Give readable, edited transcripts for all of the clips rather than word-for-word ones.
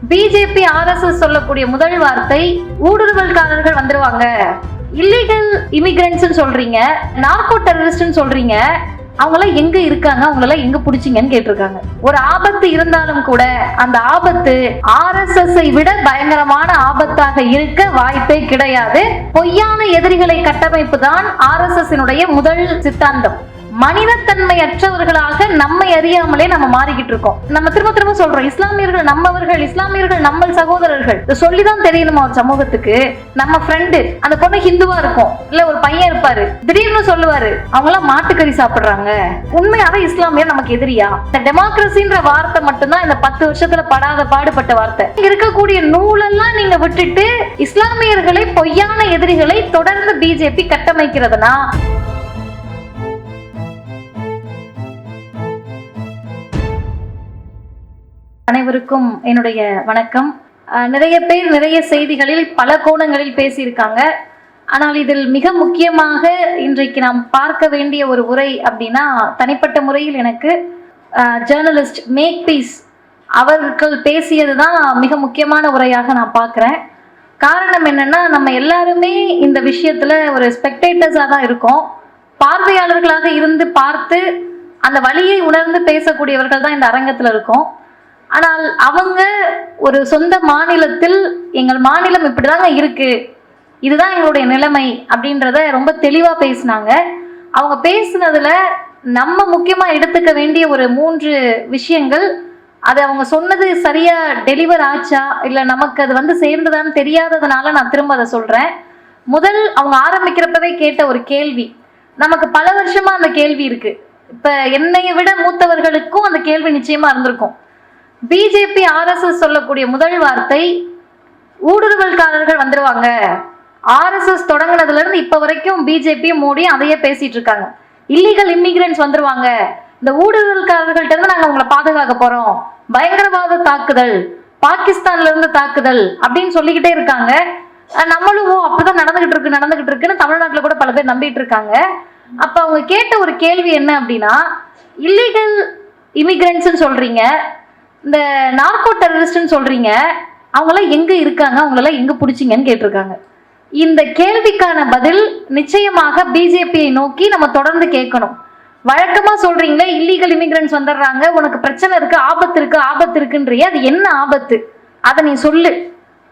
BJP RSS சொல்லக்கூடிய முதல் வார்த்தை ஊடுருவல்காரர்கள் வந்துருவாங்க, இல்லீகல் இமிகிரன்ட்ஸ் சொல்றீங்க, நார்கோ டெரரிஸ்ட் சொல்றீங்க, அவங்களாம் எங்க இருக்காங்க, அவங்களெல்லாம் எங்க பிடிச்சிங்கன்னு கேட்டிருக்காங்க. ஒரு ஆபத்து இருந்தாலும் கூட அந்த ஆபத்து ஆர்எஸ்எஸ் விட பயங்கரமான ஆபத்தாக இருக்க வாய்ப்பே கிடையாது. பொய்யான எதிரிகளை கட்டமைப்பு தான் ஆர்எஸ்எஸ் முதல் சித்தாந்தம். மனிதத்தன்மையற்றவர்களாக நம்மை அறியாமலே நம்ம மாறிக்கிட்டு இருக்கோம். நம்ம திரும்ப திரும்ப சொல்றோம், இஸ்லாமியர்கள் நம்மவர்கள், இஸ்லாமியர்கள் நம்ம சகோதரர்கள். சொல்லிதான் தெரியணுமா ஒரு சமூகத்துக்கு? நம்ம ஃப்ரெண்டு, அந்த பொண்ணு ஹிந்துவா இருக்கும், இல்ல ஒரு பையன் இருப்பாரு, திடீர்னு சொல்லுவாரு அவங்க எல்லாம் மாட்டுக்கறி சாப்பிடுறாங்க, உண்மையாவே இஸ்லாமியர் நமக்கு எதிரியா? இந்த டெமோக்ரஸின்ற வார்த்தை மட்டும்தான் இந்த 10 வருஷத்துல படாத பாடுபட்ட வார்த்தை. இருக்கக்கூடிய நூலெல்லாம் நீங்க விட்டுட்டு இஸ்லாமியர்களை, பொய்யான எதிரிகளை தொடர்ந்து பிஜேபி கட்டமைக்கிறதுனா அனைவருக்கும் என்னுடைய வணக்கம். நிறைய பேர் நிறைய செய்திகளில் பல கோணங்களில் பேசியிருக்காங்க. ஆனால் இதில் மிக முக்கியமாக இன்றைக்கு நாம் பார்க்க வேண்டிய ஒரு உரை அப்படின்னா, தனிப்பட்ட முறையில் எனக்கு ஜேர்னலிஸ்ட் மேக் பீஸ் அவர்கள் பேசியது தான் மிக முக்கியமான உரையாக நான் பார்க்குறேன். காரணம் என்னன்னா, நம்ம எல்லாருமே இந்த விஷயத்துல ஒரு ஸ்பெக்டேட்டர்ஸாக தான் இருக்கோம். பார்வையாளர்களாக இருந்து பார்த்து அந்த வழியை உணர்ந்து பேசக்கூடியவர்கள் தான் இந்த அரங்கத்தில் இருக்கோம். ஆனால் அவங்க ஒரு சொந்த மாநிலத்தில் எங்கள் மாநிலம் இப்படிதாங்க இருக்கு, இதுதான் எங்களுடைய நிலைமை அப்படின்றத ரொம்ப தெளிவா பேசினாங்க. அவங்க பேசுனதுல நம்ம முக்கியமா எடுத்துக்க வேண்டிய ஒரு 3 விஷயங்கள், அது அவங்க சொன்னது சரியா டெலிவர் ஆச்சா இல்ல நமக்கு அது சேர்ந்ததான்னு தெரியாததுனால நான் திரும்ப அதை சொல்றேன். முதல், அவங்க ஆரம்பிக்கிறப்பவே கேட்ட ஒரு கேள்வி, நமக்கு பல வருஷமா அந்த கேள்வி இருக்கு. இப்ப என்னைய விட மூத்தவர்களுக்கும் அந்த கேள்வி நிச்சயமா இருந்திருக்கும். பிஜேபி ஆர்எஸ்எஸ் சொல்லக்கூடிய முதல் வார்த்தை ஊடுருவல்காரர்கள் வந்துருவாங்க. ஆர்எஸ்எஸ் தொடங்கினதுல இருந்து இப்ப வரைக்கும் பிஜேபி மோடி அதையே பேசிட்டு இருக்காங்க. இல்லீகல் இமிகிரன்ட்ஸ் வந்துருவாங்க, இந்த ஊடுருவல்காரர்கள்ட்ட இருந்து நாங்க உங்களை பாதுகாக்க போறோம், பயங்கரவாத தாக்குதல், பாகிஸ்தான்ல இருந்து தாக்குதல் அப்படின்னு சொல்லிக்கிட்டே இருக்காங்க. நம்மளும் அப்படிதான் நடந்துகிட்டு இருக்குன்னு தமிழ்நாட்டுல கூட பல பேர் நம்பிட்டு இருக்காங்க. அப்ப அவங்க கேட்ட ஒரு கேள்வி என்ன அப்படின்னா, இல்லீகல் இமிகிரன்ட்ஸ் சொல்றீங்க, இந்த நார்கோ டெரரிஸ்ட் சொல்றீங்க, அவங்களாம் எங்க இருக்காங்க, அவங்களெல்லாம் எங்க பிடிச்சிங்கன்னு கேட்டிருக்காங்க. இந்த கேள்விக்கான பதில் நிச்சயமாக பிஜேபியை நோக்கி நம்ம தொடர்ந்து கேட்கணும். வழக்கமா சொல்றீங்களே இல்லீகல் இமிகிரன்ட்ஸ் வந்துடுறாங்க, உனக்கு பிரச்சனை இருக்கு, ஆபத்து இருக்குன்றிய, அது என்ன ஆபத்து அதை நீ சொல்லு.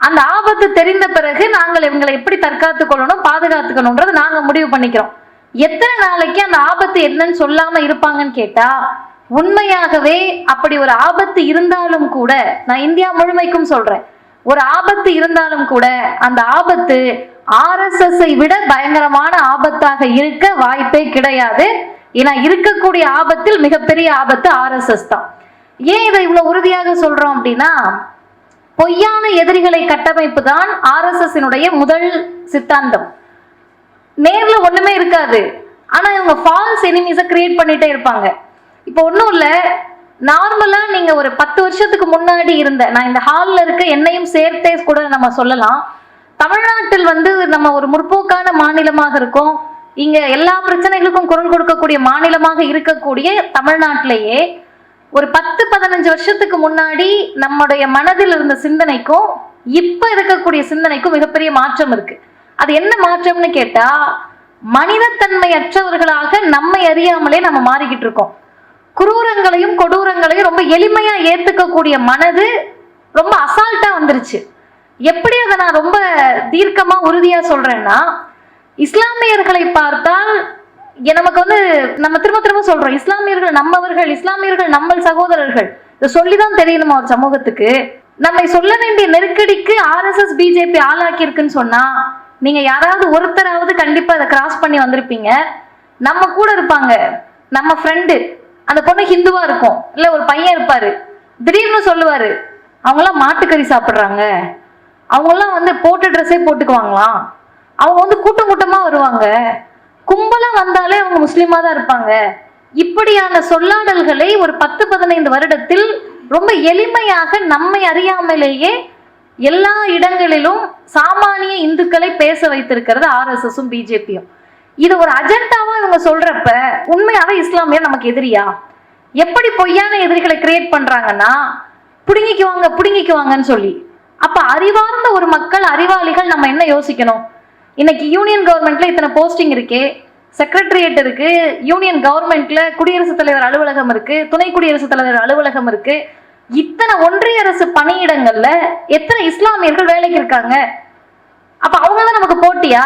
அந்த ஆபத்து தெரிந்த பிறகு நாங்கள் இவங்களை எப்படி தற்காத்து கொள்ளணும், பாதுகாத்துக்கணும்ன்றது நாங்க முடிவு பண்ணிக்கிறோம். எத்தனை நாளைக்கு அந்த ஆபத்து என்னன்னு சொல்லாம இருப்பாங்கன்னு கேட்டா, உண்மையாகவே அப்படி ஒரு ஆபத்து இருந்தாலும் கூட, நான் இந்தியா முழுமைக்கும் சொல்றேன், ஒரு ஆபத்து இருந்தாலும் கூட அந்த ஆபத்து ஆர்எஸ்எஸ் விட பயங்கரமான ஆபத்தாக இருக்க வாய்ப்பே கிடையாது. ஏன்னா இருக்கக்கூடிய ஆபத்தில் மிகப்பெரிய ஆபத்து ஆர்எஸ்எஸ் தான். ஏன் இதை இவ்வளவு உறுதியாக சொல்றோம் அப்படின்னா, பொய்யான எதிரிகளை கட்டமைப்பு தான் ஆர்எஸ்எஸ் முதல் சித்தாந்தம். நேர்ல ஒண்ணுமே இருக்காது, ஆனா இவங்க ஃபால்ஸ் எனிமீஸை கிரியேட் பண்ணிட்டே இருப்பாங்க. இப்போ ஒன்றும் இல்லை, நார்மலா நீங்க ஒரு 10 வருஷத்துக்கு முன்னாடி இருந்த, நான் இந்த ஹாலில் இருக்க என்னையும் சேர்த்தே கூட நம்ம சொல்லலாம், தமிழ்நாட்டில் நம்ம ஒரு முற்போக்கான மாநிலமாக இருக்கோம், இங்க எல்லா பிரச்சனைகளுக்கும் குரல் கொடுக்கக்கூடிய மாநிலமாக இருக்கக்கூடிய தமிழ்நாட்டிலேயே ஒரு 10-15 வருஷத்துக்கு முன்னாடி நம்முடைய மனதில் இருந்த சிந்தனைக்கும் இப்ப இருக்கக்கூடிய சிந்தனைக்கும் மிகப்பெரிய மாற்றம் இருக்கு. அது என்ன மாற்றம்னு கேட்டா, மனிதத்தன்மையற்றவர்களாக நம்மை அறியாமலே நம்ம மாறிக்கிட்டு இருக்கோம். குரூரங்களையும் கொடூரங்களையும் ரொம்ப எளிமையா ஏத்துக்கக்கூடிய மனது ரொம்ப அசால்ட்டா வந்துருச்சு. எப்படி அதை நான் ரொம்ப தீர்க்கமா உறுதியா சொல்றேன்னா, இஸ்லாமியர்களை பார்த்தால் நமக்கு நம்ம திரும்ப திரும்ப சொல்றோம், இஸ்லாமியர்கள் நம்மவர்கள், இஸ்லாமியர்கள் நம்ம சகோதரர்கள். இதை சொல்லிதான் தெரியணுமா ஒரு சமூகத்துக்கு? நம்மை சொல்ல வேண்டிய நெருக்கடிக்கு ஆர்எஸ்எஸ் பிஜேபி ஆளாக்கி இருக்குன்னு சொன்னா, நீங்க யாராவது ஒருத்தராவது கண்டிப்பா அதை கிராஸ் பண்ணி வந்திருப்பீங்க. நம்ம கூட இருப்பாங்க, நம்ம ஃப்ரெண்டு, அந்த பொண்ணு ஹிந்துவா இருக்கும், இல்ல ஒரு பையன் இருப்பாரு, திடீர்னு சொல்லுவாரு அவங்கெல்லாம் மாட்டுக்கறி சாப்பிடுறாங்க, அவங்கெல்லாம் போட்ட ட்ரெஸ்ஸே போட்டுக்குவாங்களாம், அவங்க கூட்டம் கூட்டமா வருவாங்க, கும்பலா வந்தாலே அவங்க முஸ்லீமா தான் இருப்பாங்க. இப்படியான சொல்லாடல்களை ஒரு 10-15 வருடத்தில் ரொம்ப எளிமையாக நம்மை அறியாமலேயே எல்லா இடங்களிலும் சாமானிய இந்துக்களை பேச வைத்திருக்கிறது ஆர்எஸ்எஸும் பிஜேபியும். இது ஒரு அஜெண்டாவா இவங்க சொல்றப்ப உண்மையாவே இஸ்லாமியர் நமக்கு எதிரியா? எப்படி பொய்யான எதிரிகளை கிரியேட் பண்றாங்கன்னா, புடுங்கிக்குவாங்கன்னு சொல்லி. அப்ப அறிவார்ந்த ஒரு மக்கள், அறிவாளிகள் நம்ம என்ன யோசிக்கணும்? இன்னைக்கு யூனியன் கவர்மெண்ட்ல இத்தனை போஸ்டிங் இருக்கே, செக்ரட்டரியேட் இருக்கு, யூனியன் கவர்மெண்ட்ல குடியரசுத் தலைவர் அலுவலகம் இருக்கு, துணை குடியரசுத் தலைவர் அலுவலகம் இருக்கு, இத்தனை ஒன்றிய அரசு பணியிடங்கள்ல எத்தனை இஸ்லாமியர்கள் வேலைக்கு இருக்காங்க? அப்ப அவங்க தான் நமக்கு போட்டியா?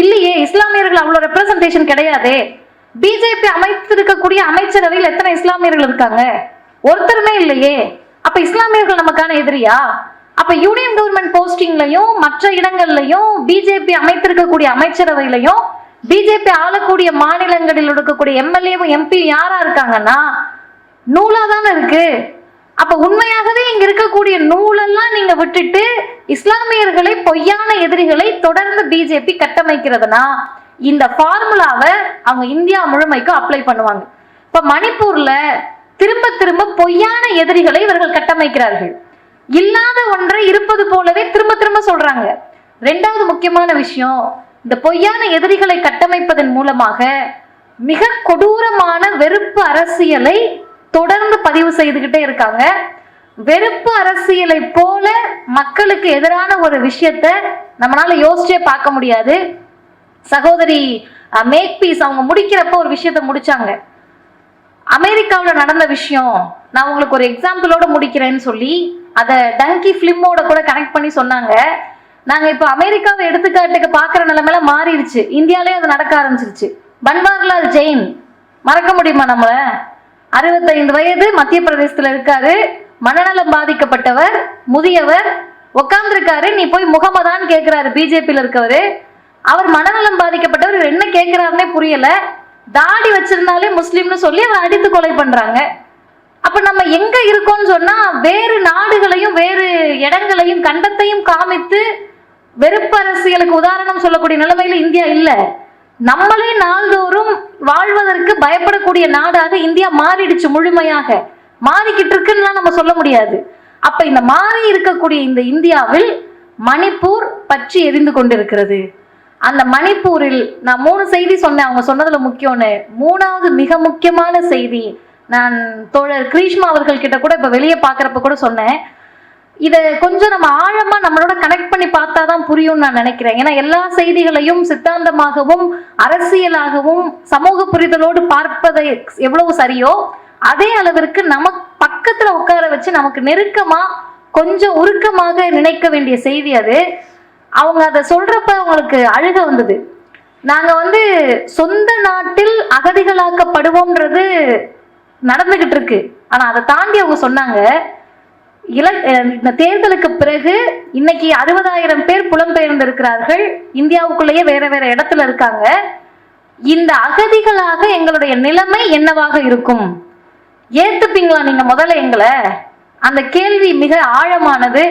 இல்லையே, இஸ்லாமியர்கள் அவ்வளவு ரெப்ரசன்டேஷன் கிடையாதே. பிஜேபி அமைத்திருக்கக்கூடிய அமைச்சரவையில் எத்தனை இஸ்லாமியர்கள் இருக்காங்க? ஒருத்தருமே இல்லையே. அப்ப இஸ்லாமியர்கள் நமக்கான எதிரியா? அப்ப யூனியன் கவர்மெண்ட் போஸ்டிங்லையும் மற்ற இடங்கள்லையும் பிஜேபி அமைத்திருக்கக்கூடிய அமைச்சரவையிலையும் பிஜேபி ஆளக்கூடிய மாநிலங்களில் இருக்கக்கூடிய எம்எல்ஏவும் எம்பி யாரா இருக்காங்கன்னா நூலா தானே இருக்கு. அப்ப உண்மையாகவே இங்க இருக்கக்கூடிய நூலெல்லாம் நீங்க விட்டுட்டு இஸ்லாமியர்களை, பொய்யான எதிரிகளை தொடர்ந்து பிஜேபி கட்டமைக்கிறதுனா இந்த ஃபார்முலாவை அவங்க இந்தியா முழுமைக்கும் அப்ளை பண்ணுவாங்க. இப்ப மணிப்பூர்ல திரும்ப திரும்ப பொய்யான எதிரிகளை இவர்கள் கட்டமைக்கிறார்கள். இல்லாத ஒன்றை இருப்பது போலவே திரும்ப திரும்ப சொல்றாங்க. ரெண்டாவது முக்கியமான விஷயம், இந்த பொய்யான எதிரிகளை கட்டமைப்பதன் மூலமாக மிக கொடூரமான வெறுப்பு அரசியலை தொடர்ந்து பதிவு செய்துகிட்டே இருக்காங்க. வெறுப்பு அரசியலை போல மக்களுக்கு எதிரான ஒரு விஷயத்தை நம்மளால யோசிச்சே பார்க்க முடியாது. சகோதரி மேக் பீஸ் அவங்க முடிக்கிறப்ப ஒரு விஷயத்த முடிச்சாங்க. அமெரிக்காவில் நடந்த விஷயம் நான் உங்களுக்கு ஒரு எக்ஸாம்பிளோட முடிக்கிறேன்னு சொல்லி அதை டங்கி பிலிமோட கூட கனெக்ட் பண்ணி சொன்னாங்க. நாங்க இப்ப அமெரிக்காவை எடுத்துக்காட்டுக்கு பாக்குற நிலைமையில மாறிடுச்சு. இந்தியாலே அது நடக்க ஆரம்பிச்சிருச்சு. பன்வாரிலால் ஜெயின் மறக்க முடியுமா? நம்மள 65 வயது, மத்திய பிரதேசத்துல இருக்காரு, மனநலம் பாதிக்கப்பட்டவர், முதியவர், உட்கார்ந்துருக்காரு. நீ போய் முகமதான்னு கேட்கிறாரு பிஜேபியில இருக்கவரு. அவர் மனநலம் பாதிக்கப்பட்டவர், என்ன கேட்கிறாருன்னே புரியல. தாடி வச்சிருந்தாலே முஸ்லீம்னு சொல்லி அவர் அடித்து கொலை பண்றாங்க. அப்ப நம்ம எங்க இருக்கோம்னு சொன்னா வேறு நாடுகளையும் வேறு இடங்களையும் கண்டத்தையும் காமித்து வெறுப்பு அரசியலுக்கு உதாரணம் சொல்லக்கூடிய நிலைமையில இந்தியா இல்ல. நம்மளே நாள்தோறும் வாழ்வதற்கு பயப்படக்கூடிய நாடாக இந்தியா மாறிடுச்சு. முழுமையாக மாறிக்கிட்டு இருக்குன்னு நம்ம சொல்ல முடியாது. அப்ப இந்த மாறி இருக்கக்கூடிய இந்த இந்தியாவில் மணிப்பூர் பற்றி எரிந்து கொண்டிருக்கிறது. அந்த மணிப்பூரில் நான் 3 செய்தி சொன்னேன், அவங்க சொன்னதுல முக்கியம்னு. 3வது மிக முக்கியமான செய்தி நான் தோழர் கிரீஷ்மா அவர்கள் கிட்ட கூட இப்ப வெளியே பாக்குறப்ப கூட சொன்னேன். இதை கொஞ்சம் நம்ம ஆழமா நம்மளோட கனெக்ட் பண்ணி பார்த்தாதான் புரியும் நான் நினைக்கிறேன். ஏன்னா எல்லா செய்திகளையும் சித்தாந்தமாகவும் அரசியலாகவும் சமூக புரிதலோடு பார்ப்பதை எவ்வளவு சரியோ அதே அளவிற்கு நமக்கு பக்கத்துல உட்கார வச்சு நமக்கு நெருக்கமா கொஞ்சம் உருக்கமாக நினைக்க வேண்டிய செய்தி அது. அவங்க அதை சொல்றப்ப அவங்களுக்கு அழுக வந்தது. நாங்க சொந்த நாட்டில் அகதிகளாக்கப்படுவோம்ன்றது நடந்துகிட்டு இருக்கு. ஆனா அதை தாண்டி அவங்க சொன்னாங்க, இந்த தேர்தலுக்கு பிறகு இன்னைக்கு 60,000 பேர் புலம்பெயர்ந்து இருக்கிறார்கள். இந்தியாவுக்குள்ளேயே வேற வேற இடத்துல இருக்காங்க. இந்த அகதிகளாக எங்களுடைய நிலைமை என்னவாக இருக்கும்? ஏத்துப்பீங்களா நீங்க முதல்ல எங்களை? அந்த கேள்வி மிக ஆழமானது.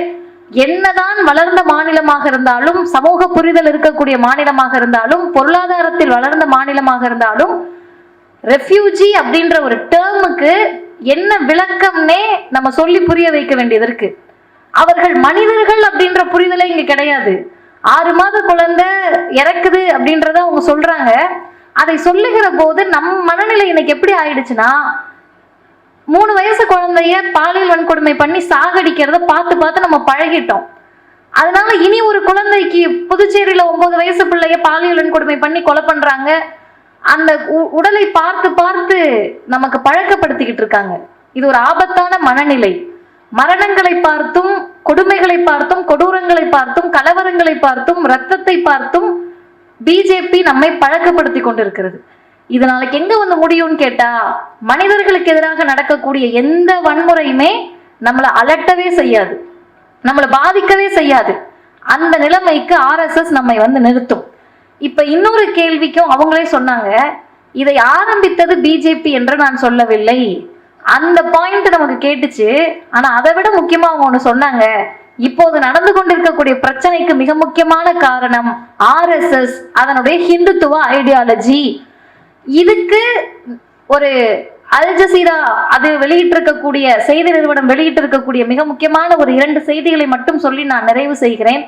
என்னதான் வளர்ந்த மாநிலமாக இருந்தாலும், சமூக புரிதல் இருக்கக்கூடிய மாநிலமாக இருந்தாலும், பொருளாதாரத்தில் வளர்ந்த மாநிலமாக இருந்தாலும், ரெஃப்யூஜி அப்படின்ற ஒரு டேர்முக்கு என்ன விளக்கம்னே நம்ம சொல்லி புரிய வைக்க வேண்டியது இருக்கு. அவர்கள் மனிதர்கள் அப்படின்ற புரிதலே இங்க கிடையாது. 6 மாத குழந்தை இறக்குது அப்படின்றத அவங்க சொல்றாங்க. அதை சொல்லுகிற போது நம் மனநிலை இன்னைக்கு எப்படி ஆயிடுச்சுன்னா, 3 வயசு குழந்தைய பாலியல் வன்கொடுமை பண்ணி சாகடிக்கிறத பார்த்து பார்த்து நம்ம பழகிட்டோம். அதனால இனி ஒரு குழந்தைக்கு புதுச்சேரியில 9 வயசு பிள்ளைய பாலியல் வன்கொடுமை பண்ணி கொலை பண்றாங்க. அந்த உடலை பார்த்து பார்த்து நமக்கு பழக்கப்படுத்திக்கிட்டு இருக்காங்க. இது ஒரு ஆபத்தான மனநிலை. மரணங்களை பார்த்தும், கொடுமைகளை பார்த்தும், கொடூரங்களை பார்த்தும், கலவரங்களை பார்த்தும், ரத்தத்தை பார்த்தும் பிஜேபி நம்மை பழக்கப்படுத்தி கொண்டிருக்கிறது. இது நாளைக்கு எங்க முடியும்னு கேட்டா, மனிதர்களுக்கு எதிராக நடக்கக்கூடிய எந்த வன்முறையுமே நம்மளை அலட்டவே செய்யாது, நம்மளை பாதிக்கவே செய்யாது. அந்த நிலைமைக்கு RSS நம்மை நிறுத்தும். இப்ப இன்னொரு கேள்விக்கும் அவங்களே சொன்னாங்க, இதை ஆரம்பித்தது பிஜேபி என்று நான் சொல்லவில்லை. அந்த பாயிண்ட் நமக்கு கேட்டுச்சு. ஆனா அதை விட முக்கியமா அவங்க ஒண்ணு சொன்னாங்க, இப்போது நடந்து கொண்டிருக்கக்கூடிய பிரச்சனைக்கு மிக முக்கியமான காரணம் RSS, அதனுடைய ஹிந்துத்துவ ஐடியாலஜி. இதுக்கு ஒரு அல் ஜசீரா அது வெளியிட்டிருக்கக்கூடிய செய்தி நிறுவனம் வெளியிட்டிருக்கக்கூடிய மிக முக்கியமான ஒரு 2 செய்திகளை மட்டும் சொல்லி நான் நிறைவு செய்கிறேன்.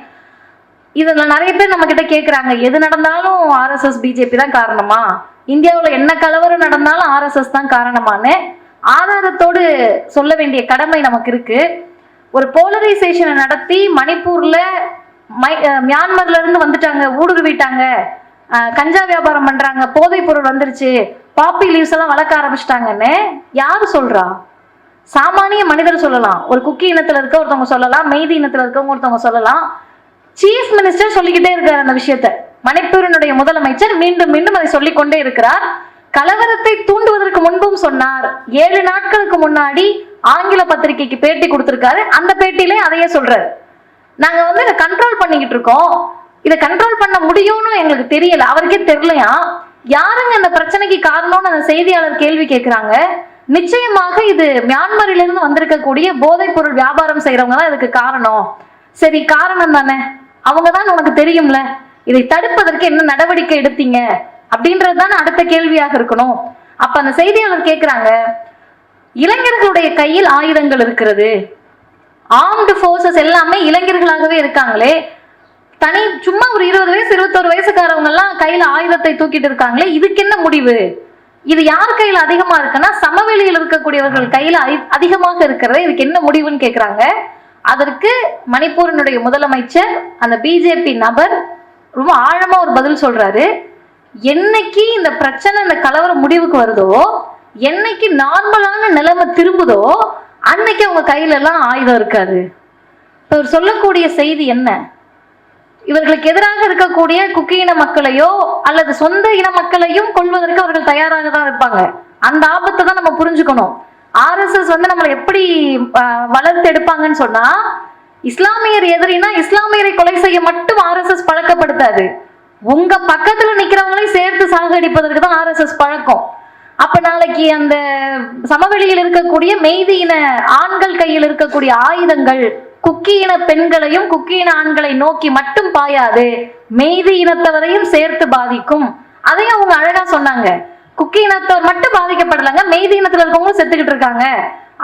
இதுல நிறைய பேர் நம்ம கிட்ட கேட்கிறாங்க, எது நடந்தாலும் RSS பிஜேபி தான் காரணமா, இந்தியாவில் என்ன கலவரம் நடந்தாலும் RSS தான் காரணமானு. ஆதாரத்தோடு சொல்ல வேண்டிய கடமை நமக்கு இருக்கு. ஒரு போலரைசேஷனை நடத்தி மணிப்பூர்ல மியான்மர்ல இருந்து வந்துட்டாங்க, ஊடுருவிட்டாங்க, கஞ்சா வியாபாரம் பண்றாங்க, போதைப் பொருள் வந்துருச்சு, பாப்பி லீவ்ஸ் எல்லாம் வளர்க்க ஆரம்பிச்சிட்டாங்கன்னு யாரு சொல்றா? சாமானிய மனிதர் சொல்லலாம், ஒரு குக்கி இனத்துல இருக்க ஒருத்தவங்க சொல்லலாம், மெய்தி இனத்துல இருக்கவங்க ஒருத்தவங்க சொல்லலாம். சீஃப் மினிஸ்டர் சொல்லிக்கிட்டே இருக்காரு அந்த விஷயத்த. மணிப்பூரினுடைய முதலமைச்சர் மீண்டும் மீண்டும் அதை சொல்லிக்கொண்டே இருக்கிறார். கலவரத்தை தூண்டுவதற்கு முன்பும் சொன்னார். 7 நாட்களுக்கு முன்னாடி ஆங்கில பத்திரிகைக்கு பேட்டி கொடுத்திருக்காரு. அந்த பேட்டியிலே அதையே சொல்றாரு. நாங்க இதை கண்ட்ரோல் பண்ணிக்கிட்டு இருக்கோம், இதை கண்ட்ரோல் பண்ண முடியும்னு எங்களுக்கு தெரியல, அவருக்கே தெரியலையா. யாருங்க இந்த பிரச்சனைக்கு காரணம்னு அந்த செய்தியாளர் கேள்வி கேட்கிறாங்க. நிச்சயமாக இது மியான்மரிலிருந்து வந்திருக்கக்கூடிய போதைப் பொருள் வியாபாரம் செய்யறவங்க தான் இதுக்கு காரணம். சரி, காரணம் தானே, அவங்க தான் உனக்கு தெரியும்ல, இதை தடுப்பதற்கு என்ன நடவடிக்கை எடுத்தீங்க அப்படின்றது தானே அடுத்த கேள்வியாக இருக்கணும். அப்ப அந்த செய்தியாளர் கேட்கிறாங்க, இளைஞர்களுடைய கையில் ஆயுதங்கள் இருக்கிறது, ஆர்ம்டு போர்சஸ் எல்லாமே இளைஞர்களாகவே இருக்காங்களே, தனி சும்மா ஒரு 20 வயசு 21 வயசுக்காரவங்க எல்லாம் கையில ஆயுதத்தை தூக்கிட்டு இருக்காங்களே, இதுக்கு என்ன முடிவு? இது யார் கையில அதிகமா இருக்குன்னா சமவெளியில் இருக்கக்கூடியவர்கள் கையில அதிகமாக இருக்கிறது, இதுக்கு என்ன முடிவுன்னு கேட்கிறாங்க. அதற்கு மணிப்பூரினுடைய முதலமைச்சர், அந்த பிஜேபி நபர் ரொம்ப ஆழமா ஒரு பதில் சொல்றாரு. என்னைக்கு இந்த பிரச்சனை, இந்த கலவரம் முடிவுக்கு வருதோ, என்னைக்கு நார்மலான நிலைமை திரும்புதோ, அன்னைக்கு அவங்க கையில எல்லாம் ஆயுதம் இருக்காது. இவர் சொல்லக்கூடிய செய்தி என்ன? இவர்களுக்கு எதிராக இருக்கக்கூடிய குக்கி இன மக்களையோ அல்லது சொந்த இன மக்களையும் கொள்வதற்கு அவர்கள் தயாராக தான் இருப்பாங்க. அந்த ஆபத்தை தான் நம்ம புரிஞ்சுக்கணும். RSS நம்மளை எப்படி வளர்த்து எடுப்பாங்கன்னு சொன்னா, இஸ்லாமியர் எதிரினா இஸ்லாமியரை கொலை செய்ய மட்டும் RSS பழக்கப்படுத்தாது, உங்க பக்கத்துல நிக்கிறவங்களையும் சேர்த்து சாகடிப்பதற்கு தான் RSS பழக்கம். அப்ப நாளைக்கு அந்த சமவெளியில் இருக்கக்கூடிய மெய்தியின ஆண்கள் கையில் இருக்கக்கூடிய ஆயுதங்கள் குக்கி இன பெண்களையும் குக்கி இன ஆண்களை நோக்கி மட்டும் பாயாது, மெய்தி இனத்தவரையும் சேர்த்து பாதிக்கும். அதையும் அவங்க அழகா சொன்னாங்க. குக்கி இனத்தவர் மட்டும் பாதிக்கப்படலங்க, மெய்தி இனத்துல இருக்கவங்களும் செத்துக்கிட்டு இருக்காங்க.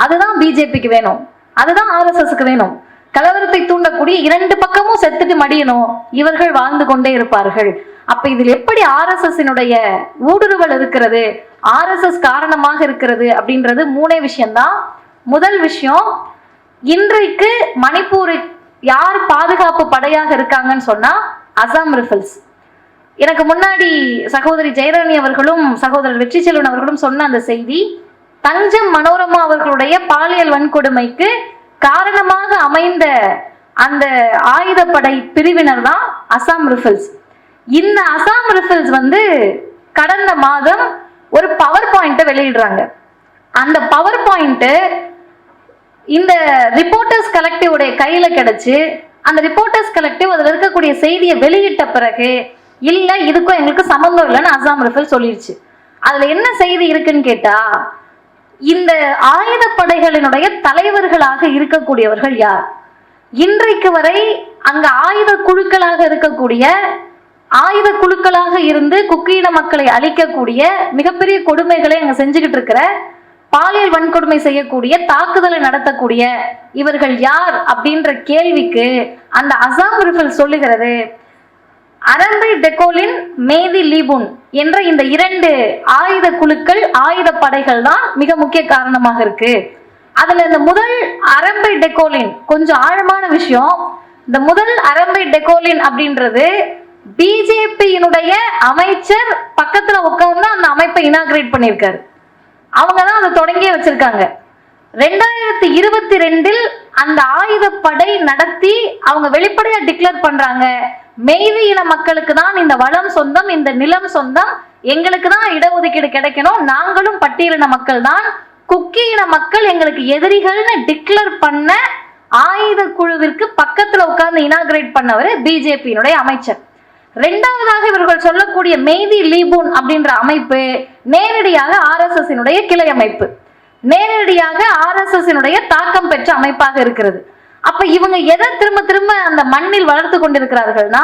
அதுதான் பிஜேபிக்கு வேணும், அதுதான் RSSக்கு வேணும். கலவரத்தை தூண்டக்கூடிய 2 பக்கமும் செத்துட்டு மடியணும், இவர்கள் வாழ்ந்து கொண்டே இருப்பார்கள். அப்ப இதில் எப்படி RSSனுடைய ஊடுருவல் இருக்கிறது, RSS காரணமாக இருக்கிறது அப்படின்றது 3 விஷயம்தான். முதல் விஷயம், இன்றைக்கு மணிப்பூர் யார் பாதுகாப்பு படையாக இருக்காங்கன்னு சொன்னா அசாம் ரைபிள்ஸ். எனக்கு முன்னாடி சகோதரி ஜெயராணி அவர்களும் சகோதரர் வெற்றி செல்வன் அவர்களும் சொன்ன அந்த செய்தி, தஞ்சம் மனோரமா அவர்களுடைய பாலியல் வன்கொடுமைக்கு காரணமாக அமைந்த அந்த ஆயுதப்படை பிரிவினர் தான் அசாம் ரைபிள்ஸ். இந்த அசாம் ரைபிள்ஸ் கடந்த மாதம் ஒரு பவர் பாயிண்ட்டை வெளியிடுறாங்க. அந்த பவர் பாயிண்ட் இந்த ரிப்போர்ட்டர்ஸ் கலெக்டிவ் உடைய கையில கிடைச்சு, அந்த ரிப்போர்ட்டர்ஸ் கலெக்டிவ் அதுல இருக்கக்கூடிய செய்தியை வெளியிட்ட பிறகு, இல்ல இதுக்கும் எங்களுக்கு சம்பந்தம் இல்லைன்னு அசாம் ரைபிள்ஸ் சொல்லிடுச்சு. அதுல என்ன செய்தி இருக்குன்னு கேட்டா, இந்த ஆயுதப்படைகளினுடைய தலைவர்களாக இருக்கக்கூடியவர்கள் யார், இன்றைக்கு வரை அங்க ஆயுத குழுக்களாக இருக்கக்கூடிய, ஆயுத குழுக்களாக இருந்து குக்கீன மக்களை அழிக்கக்கூடிய, மிகப்பெரிய கொடுமைகளை அங்க செஞ்சுக்கிட்டு இருக்கிற, பாலியல் வன்கொடுமை செய்யக்கூடிய, தாக்குதலை நடத்தக்கூடிய இவர்கள் யார் அப்படின்ற கேள்விக்கு அந்த அசாம் ரைபிள்ஸ் சொல்லுகிறது, அரம்பை டெகோலின், மேதி லீபுன் என்ற இந்த 2 ஆயுத குழுக்கள், ஆயுத படைகள் தான் மிக முக்கிய காரணமாக இருக்கு. அதுல இந்த முதல் அரம்பை டெகோலின் கொஞ்சம் ஆழமான விஷயம். இந்த முதல் அரம்பை டெகோலின் அப்படின்றது பிஜேபியினுடைய அமைச்சர் பக்கத்துல உட்கார்ந்து அந்த அமைப்பை இனாகிரேட் பண்ணியிருக்காரு. அவங்க தான் அதை தொடங்கியே வச்சிருக்காங்க. 2022 அந்த ஆயுதப்படை நடத்தி அவங்க வெளிப்படையா டிக்ளேர் பண்றாங்க, மெய்தி இன மக்களுக்கு தான் இந்த வளம் சொந்தம், இந்த நிலம் சொந்தம், எங்களுக்கு தான் இடஒதுக்கீடு கிடைக்கணும், நாங்களும் பட்டியலின மக்கள் தான், குக்கி இன மக்கள் எங்களுக்கு எதிரிகள்னு டிக்ளேர் பண்ண ஆயுத குழுவிற்கு பக்கத்துல உட்கார்ந்து இனாகிரேட் பண்ணவர் பிஜேபியினுடைய அமைச்சர். 2வதாக இவர்கள் சொல்லக்கூடிய மெய்தி லீபூன் அப்படின்ற அமைப்பு நேரடியாக RSSனுடைய கிளை அமைப்பு, நேரடியாக RSSனுடைய தாக்கம் பெற்ற அமைப்பாக இருக்கிறது. அப்ப இவங்க எதை திரும்ப திரும்ப அந்த மண்ணில் வளர்த்து கொண்டிருக்கிறார்கள்னா,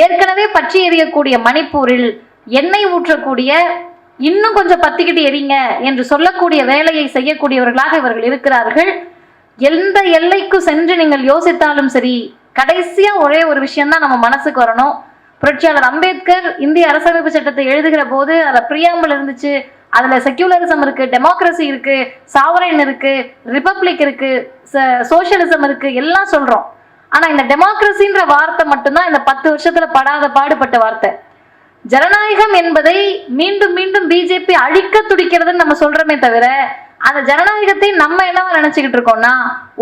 ஏற்கனவே பற்றி எரியக்கூடிய மணிப்பூரில் எண்ணெய் ஊற்றக்கூடிய, இன்னும் கொஞ்சம் பத்திக்கிட்டு எரிங்க என்று சொல்லக்கூடிய வேலையை செய்யக்கூடியவர்களாக இவர்கள் இருக்கிறார்கள். எந்த எல்லைக்கு சென்று நீங்கள் யோசித்தாலும் சரி, கடைசியா ஒரே ஒரு விஷயம் தான் நம்ம மனசுக்கு வரணும். புரட்சியாளர் அம்பேத்கர் இந்திய அரசமைப்பு சட்டத்தை எழுதுகிற போது அதுல பிரியாம்பிள் இருந்துச்சு, அதுல செக்யூலரிசம் இருக்கு, டெமோக்ரஸி இருக்கு, சாவரன் இருக்கு, ரிபப்ளிக் இருக்கு, சோசியலிசம் இருக்கு, எல்லாம் சொல்றோம். ஆனா இந்த டெமோக்ரஸின்ற வார்த்தை மட்டும்தான் இந்த 10 வருஷத்துல படாத பாடுபட்ட வார்த்தை. ஜனநாயகம் என்பதை மீண்டும் மீண்டும் பிஜேபி அழிக்க துடிக்கிறதுன்னு நம்ம சொல்றோமே தவிர, அந்த ஜனநாயகத்தை நம்ம என்னவா நினைச்சுக்கிட்டு இருக்கோம்னா,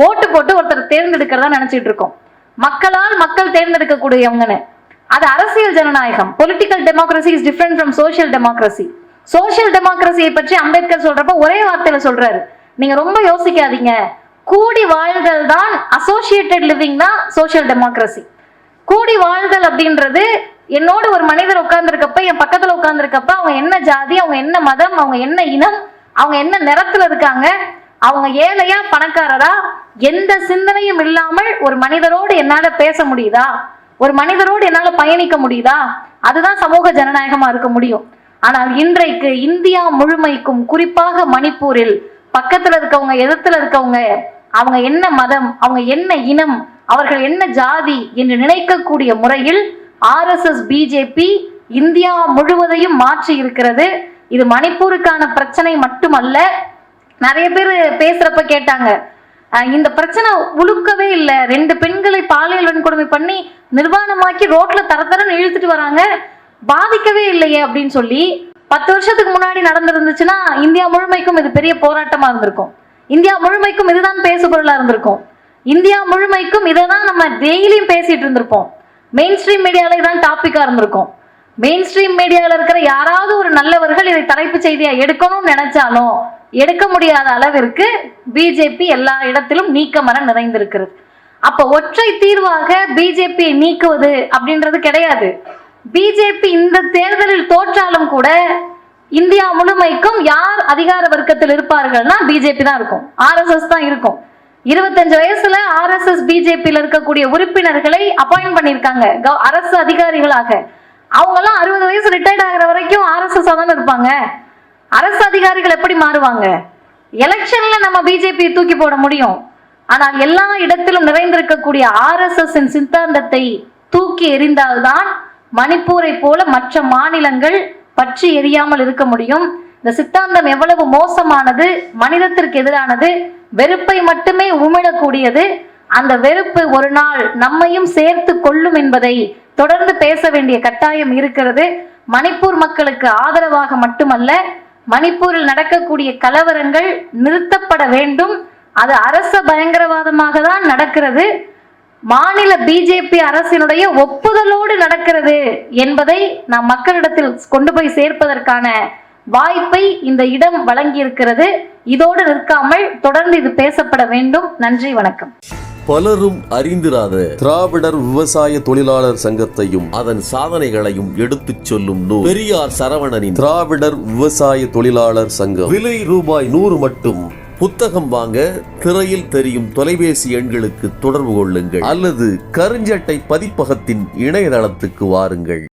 ஓட்டு போட்டு ஒருத்தர் தேர்ந்தெடுக்கிறதா நினைச்சிட்டு இருக்கோம். மக்களால் மக்கள் தேர்ந்தெடுக்கக்கூடியவங்கன்னு. அது அரசியல் ஜனநாயகம். Political democracy is different from social democracy. Social டெமோக்ரஸியை பற்றி அம்பேத்கர் சொல்றப்ப ஒரே வார்த்தையில சொல்றாரு, நீங்க ரொம்ப யோசிக்காதீங்க, கூடி வாழ்தல் தான் அசோசியேட்டட் லிவிங் தான் சோஷியல் டெமோக்ரஸி. கூடி வாழ்தல் அப்படின்றது, என்னோட ஒரு மனிதர் உட்கார்ந்துருக்கப்ப, என் பக்கத்துல உட்கார்ந்துருக்கப்ப, அவங்க என்ன ஜாதி, அவங்க என்ன மதம், அவங்க என்ன இனம், அவங்க என்ன நிறத்துல இருக்காங்க, அவங்க ஏழையா பணக்காரரா, எந்த சிந்தனையும் இல்லாமல் ஒரு மனிதரோடு என்னால பேச முடியுதா, ஒரு மனிதரோடு என்னால பயணிக்க முடியுதா, அதுதான் சமூக ஜனநாயகமா இருக்க முடியும். ஆனால் இன்றைக்கு இந்தியா முழுமைக்கும், குறிப்பாக மணிப்பூரில் பக்கத்துல இருக்கவங்க, எதிர்த்துல இருக்கவங்க, அவங்க என்ன மதம், அவங்க என்ன இனம், அவர்கள் என்ன ஜாதி என்று நினைக்கக்கூடிய முறையில் RSS பிஜேபி இந்தியா முழுவதையும் மாற்றி இருக்கிறது. இது மணிப்பூருக்கான பிரச்சனை மட்டுமல்ல. நிறைய பேர் பேசுறப்ப கேட்டாங்க, இந்த பிரச்சனை உழுக்கவே இல்லை, 2 பெண்களை பாலியல் வன்கொடுமை பண்ணி நிர்வாணமாக்கி ரோட்ல தரத்தரன்னு இழுத்துட்டு வராங்க, பாதிக்கவே இல்லையே அப்படின்னு சொல்லி. 10 வருஷத்துக்கு முன்னாடி நடந்திருந்துச்சுன்னா இந்தியா முழுமைக்கும் இது பெரிய போராட்டமா இருந்திருக்கும். இந்தியா முழுமைக்கும் இதுதான் பேசுபொருளா இருந்திருக்கும். இந்தியா முழுமைக்கும் இதை தான் நம்ம டெய்லியும் பேசிட்டு இருந்திருப்போம். மெயின் ஸ்ட்ரீம் மீடியால இதான் டாபிக்கா இருந்திருக்கும். மெயின் ஸ்ட்ரீம் மீடியாவில் இருக்கிற யாராவது ஒரு நல்லவர்கள் இதை தலைப்பு செய்தியா எடுக்கணும்னு நினைச்சாலும் எடுக்க முடியாத அளவிற்கு பிஜேபி எல்லா இடத்திலும் நீக்கமர நிறைந்திருக்கிறது. அப்ப ஒற்றை தீர்வாக பிஜேபியை நீக்குவது அப்படின்றது கிடையாது. பிஜேபி இந்த தேர்தலில் தோற்றாலும் கூட இந்தியா முழுமைக்கும் யார் அதிகார வர்க்கத்தில் இருப்பார்கள்னா பிஜேபி தான் இருக்கும், RSS தான் இருக்கும். 25 வயசுல RSS பிஜேபியில் இருக்கக்கூடிய உறுப்பினர்களை அப்பாயிண்ட் பண்ணியிருக்காங்க அரசு அதிகாரிகளாக. அவங்க எல்லாம் 60 வயசு ரிட்டையர்ட் ஆகிற வரைக்கும் RSS தான் இருப்பாங்க. அரசு அதிகாரிகள் எப்படி மாறுவாங்க? எலெக்ஷன்ல நம்ம பிஜேபி தூக்கி போட முடியும். ஆனால் எல்லா இடத்திலும் நிறைந்திருக்கக்கூடிய RSS சித்தாந்தத்தை தூக்கி எறிந்தால்தான் மணிப்பூரை போல மற்ற மாநிலங்கள் பற்றி எரியாமல் இருக்க முடியும். இந்த சித்தாந்தம் எவ்வளவு மோசமானது, மனிதத்திற்கு எதிரானது, வெறுப்பை மட்டுமே உமிழக்கூடியது. அந்த வெறுப்பு ஒரு நாள் நம்மையும் சேர்த்து கொள்ளும் என்பதை தொடர்ந்து பேச வேண்டிய கட்டாயம் இருக்கிறது. மணிப்பூர் மக்களுக்கு ஆதரவாக மட்டுமல்ல, மணிப்பூரில் நடக்கக்கூடிய கலவரங்கள் நிறுத்தப்பட வேண்டும். அது அரச பயங்கரவாதமாக தான் நடக்கிறது, மாநில பிஜேபி அரசினுடைய ஒப்புதலோடு நடக்கிறது என்பதை நாம் மக்களிடத்தில் கொண்டு போய் சேர்ப்பதற்கான வாய்ப்பை இந்த இடம் வழங்கி இருக்கிறது. இதோடு நிற்காமல் தொடர்ந்து இது பேசப்பட வேண்டும். நன்றி, வணக்கம். பலரும் அறிந்திராத திராவிடர் விவசாய தொழிலாளர் சங்கத்தையும் அதன் சாதனைகளையும் எடுத்துச் சொல்லும் நூல் பெரியார் சரவணனின் திராவிடர் விவசாய தொழிலாளர் சங்கம். விலை ரூபாய் 100 மட்டும். புத்தகம் வாங்க திரையில் தெரியும் தொலைபேசி எண்களுக்கு தொடர்பு கொள்ளுங்கள் அல்லது கருஞ்சட்டை பதிப்பகத்தின் இணையதளத்துக்கு வாருங்கள்.